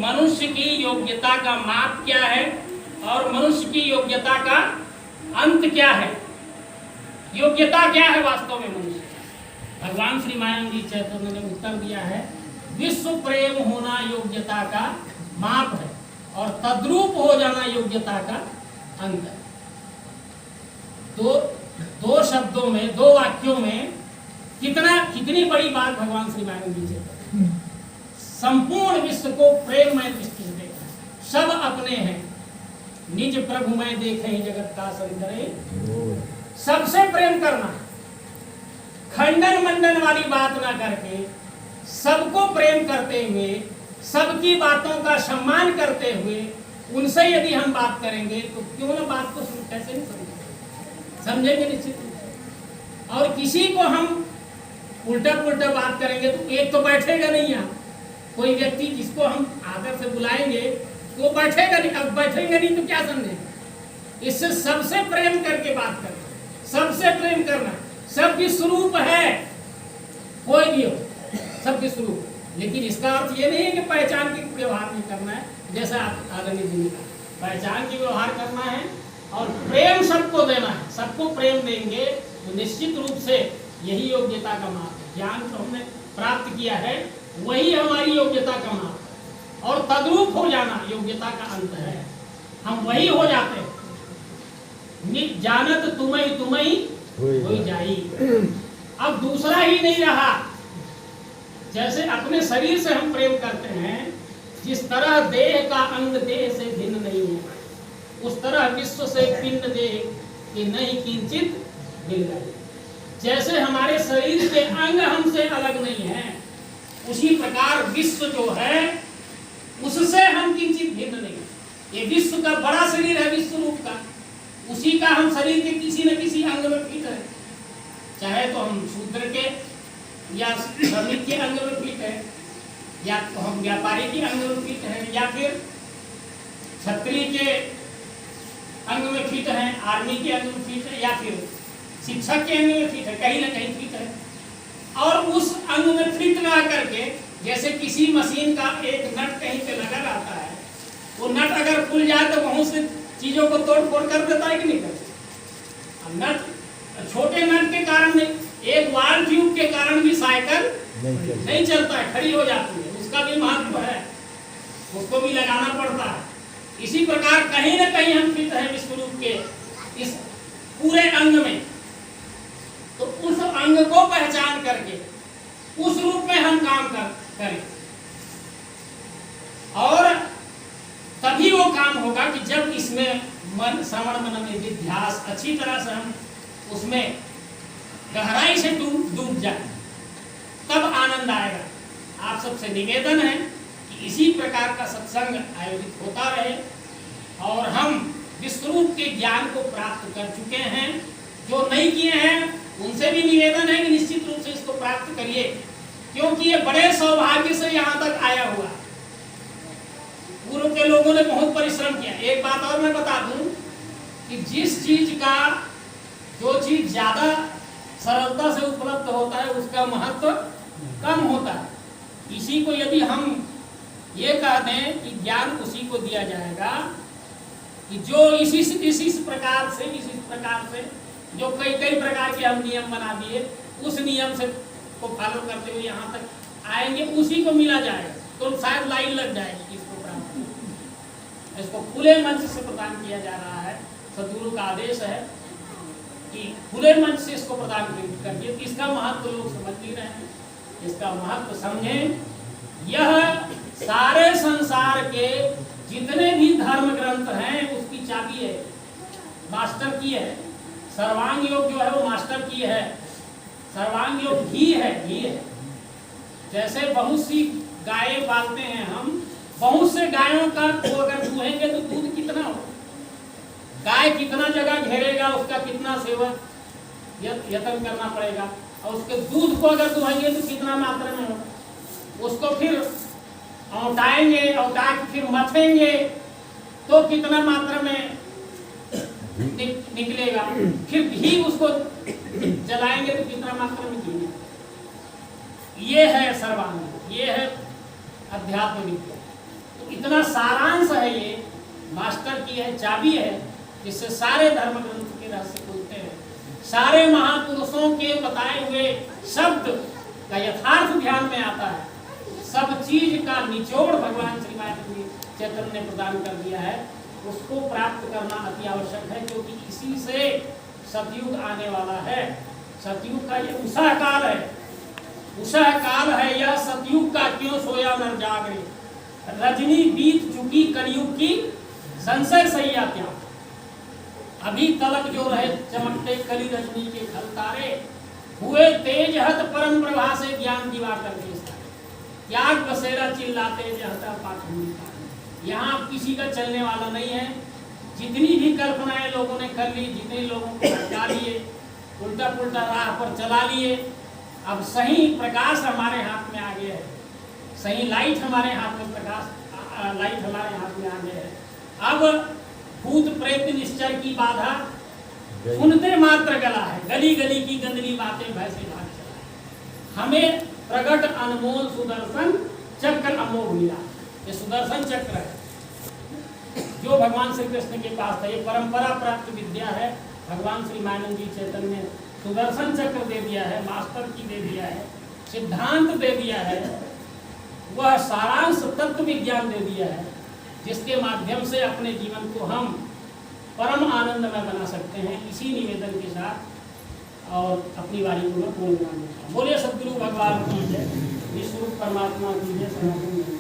मनुष्य की योग्यता का माप क्या है और मनुष्य की योग्यता का अंत क्या है। योग्यता क्या है वास्तव में मनुष्य। भगवान श्री मायानंद जी चैतन्य ने उत्तर दिया है, विश्व प्रेम होना योग्यता का माप है और तद्रूप हो जाना योग्यता का अंत है। तो दो शब्दों में, दो वाक्यों में कितनी बड़ी बात भगवान श्री मायानंद जी चैतन्य। संपूर्ण विश्व को प्रेममय दृष्टि से देखना, सब अपने हैं, निज प्रभु में देखे जगत का संतरे, सबसे प्रेम करना, खंडन मंडन वाली बात ना करके सबको प्रेम करते हुए, सबकी बातों का सम्मान करते हुए उनसे यदि हम बात करेंगे तो क्यों ना बात को कैसे नहीं समझेंगे निश्चित रूप से। और किसी को हम उल्टा पुल्टा बात करेंगे तो एक तो बैठेगा नहीं। यहाँ कोई व्यक्ति जिसको हम आदर से बुलाएंगे तो बैठेगा नहीं, अब बैठेंगे नहीं तो क्या समझेंगे। इससे सबसे प्रेम करके बात करना, सबसे प्रेम करना, सबकी स्वरूप है, कोई भी हो सबकी स्वरूप। लेकिन इसका अर्थ ये नहीं है कि पहचान के व्यवहार नहीं करना है, जैसा आदरणीय जी ने कहा, पहचान की व्यवहार करना है और प्रेम सबको देना है। सबको प्रेम देंगे तो निश्चित रूप से यही योग्यता का माप है। ज्ञान तो हमने प्राप्त किया है, वही हमारी योग्यता का माप है और तद्रूप हो जाना योग्यता का अंत है। हम वही हो जाते हैं, जानत तुम्हें हो जाई। अब दूसरा ही नहीं रहा। जैसे अपने शरीर से हम प्रेम करते हैं, जिस तरह देह का अंग देह से भिन्न नहीं होता, उस तरह विश्व से पिंड देह कि नहीं किंचित भिन्न। जैसे हमारे शरीर के अंग हमसे अलग नहीं है, उसी प्रकार विश्व जो है उससे हम किंचित भिन्न नहीं। ये विश्व का बड़ा शरीर है, विश्व रूप का, उसी का हम शरीर के किसी न किसी अंग में फिट है। चाहे तो हम शूद्र के या श्रमिक के अंग में फिट है, या तो हम व्यापारी के अंग में फिट है, या फिर क्षत्रिय के अंग में फिट है, आर्मी के अंग में फिट है, या फिर शिक्षक के अंग में फिट है, कहीं ना कहीं फिट है। और उस अंग में फिट रह करके, जैसे किसी मशीन का एक नट कहीं पे लगा रहता है, वो नट अगर खुल जाए तो बहुत से चीजों को तोड़ फोड़ कर देता है कि नहीं करता। नट छोटे नट के कारण नहीं, एक वाल ट्यूब के कारण भी साइकिल नहीं चलता है, खड़ी हो जाती है। उसका भी महत्व है, उसको भी लगाना पड़ता है। इसी प्रकार कहीं ना कहीं हम फिट हैं विश्व रूप के इस पूरे अंग में। तो उस अंग को पहचान करके उस रूप में हम काम करें, और तभी वो काम होगा कि जब इसमें मन श्रवण मनन निधिध्यास अच्छी तरह से हम उसमें गहराई से डूब जाए, तब आनंद आएगा। आप सबसे निवेदन है कि इसी प्रकार का सत्संग आयोजित होता रहे और हम विश्वरूप के ज्ञान को प्राप्त कर चुके हैं। जो नहीं किए हैं उनसे भी निवेदन है कि निश्चित रूप से इसको प्राप्त करिए, क्योंकि ये बड़े सौभाग्य से यहाँ तक आया हुआ। पूर्व के लोगों ने बहुत परिश्रम किया। एक बात और मैं बता दूं कि जिस चीज का, जो चीज ज्यादा सरलता से उपलब्ध होता है उसका महत्व कम होता है। इसी को यदि हम ये कह दें कि ज्ञान उसी को दिया जाएगा कि जो इसी प्रकार से जो कई प्रकार के हम नियम बना दिए, उस नियम से को फॉलो करते हुए यहाँ तक आएंगे, उसी को मिला जाएगा। तो शायद लाइन लग जाएगी इसको प्राप्त। इसको खुले मंच से प्रदान किया जा रहा है। सद्गुरु का आदेश है कि खुले मंच से इसको प्रदान करिए। इसका महत्व लोग समझ नहीं रहे हैं, इसका महत्व समझें। यह सारे संसार के जितने भी धर्म ग्रंथ हैं उसकी चाबी है, मास्टर की है। सर्वांग योग जो है वो मास्टर की है, सर्वांग योग घी है। जैसे बहुत सी गायें पालते हैं हम, बहुत से गायों का को अगर दुहेंगे तो दूध कितना हो, गाय कितना जगह घेरेगा, उसका कितना सेवा यत्न करना पड़ेगा, और उसके दूध को अगर दुहेंगे तो कितना मात्रा में होगा। उसको फिर औटाएंगे, औटा के फिर मथेंगे तो कितना मात्रा में निकलेगा, फिर घी उसको जलाएंगे तो कितना मात्रा में घी। ये है सर्वांग, ये है अध्यात्म विद्या। तो तो इतना सारांश है, ये मास्टर की है, चाबी है, जिससे सारे धर्म ग्रंथ के रहस्य खुलते हैं। सारे महापुरुषों के बताए हुए शब्द का यथार्थ ध्यान में आता है। सब चीज का निचोड़ भगवान श्री चैतन्य ने प्रदान कर दिया है। उसको प्राप्त करना अति आवश्यक है, क्योंकि इसी से सतयुग आने वाला है। सतयुग का ये उषा काल है, उषा काल है यह सतयुग का, क्यों सोया नर जागरे, रजनी बीत चुकी कलयुग की संशय सैया क्या। अभी तलक जो रहे चमकते कली रजनी के खल तारे, हुए तेज हत परम प्रभा से ज्ञान दिवाकर के त्याग बसेरा चिल्लाते जहता पाखंडी। यहाँ किसी का चलने वाला नहीं है। जितनी भी कल्पनाएं लोगों ने कर ली, जितने लोगों को हटा लिए, उल्टा पुल्टा राह पर चला लिए, अब सही प्रकाश हमारे हाथ में आ गया है। सही लाइट हमारे हाथ में, प्रकाश लाइट हमारे हाथ में आ गया है। अब भूत प्रेत निश्चर की बाधा सुनते मात्र गला है, गली गली की गंदली बातें भैसे भाग चला। हमें प्रगट अनमोल सुदर्शन चक्र अमोघ मिला। ये सुदर्शन चक्र है जो भगवान श्री कृष्ण के पास था। ये परंपरा प्राप्त विद्या है। भगवान श्री मानंद जी चैतन्य ने सुदर्शन चक्र दे दिया है, मास्टर की दे दिया है, सिद्धांत दे दिया है, वह सारांश तत्व विज्ञान दे दिया है, जिसके माध्यम से अपने जीवन को हम परम आनंदमय बना सकते हैं। इसी निवेदन के साथ और अपनी वाणी को मैं पूर्ण विराम देता हूं। बोलिए सद्गुरु भगवान की जय, विश्व परमात्मा की जय, सनातन